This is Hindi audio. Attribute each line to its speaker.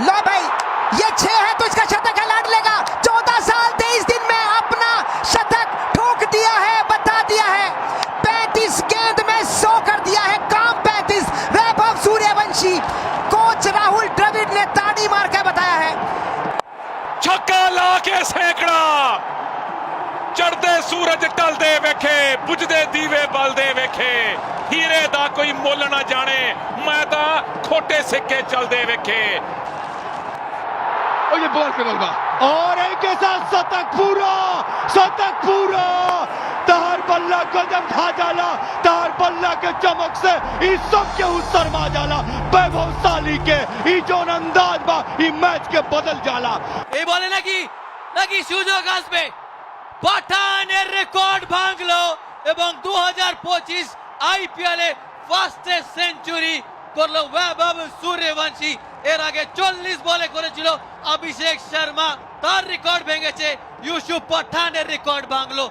Speaker 1: लो भाई, ये 6 है तो इसका शतक है, लाड लेगा। 14 साल 23 दिन में अपना शतक ठोक दिया है, बता दिया है। 35 गेंद में 100 कर दिया है काम। 35 वैभव सूर्यवंशी। कोच राहुल द्रविड़ ने ताड़ी मार के बताया है।
Speaker 2: छक्का ला के सैकड़ा, चढ़ते सूरज ढलदे वेखे, बुझदे दीवे बलदे वेखे, हीरे दा कोई मुੱਲ ना जाने, मैं तां खोटे सिक्के चलदे वेखे।
Speaker 3: और ये बॉल पे बलवा और एक के साथ शतक पूरा तार बल्ला कदम खा जाला, तार बल्ला के चमक से इस सब के शर्मा जाला। वैभवशाली के ई जोन अंदाज बा ई मैच के बदल जाला।
Speaker 4: এই বলে নাকি সুযোগ আসবে, পাঠানের রেকর্ড ভাঙলো এবং 2025 আইপিএলে ফাস্টেস্ট সেঞ্চুরি করলো বৈভব সূর্যবংশী। এর আগে 40 বলে করেছিল অভিষেক শর্মা, তার রেকর্ড ভেঙেছে। ইউসুফ পাঠানের রেকর্ড ভাঙলো।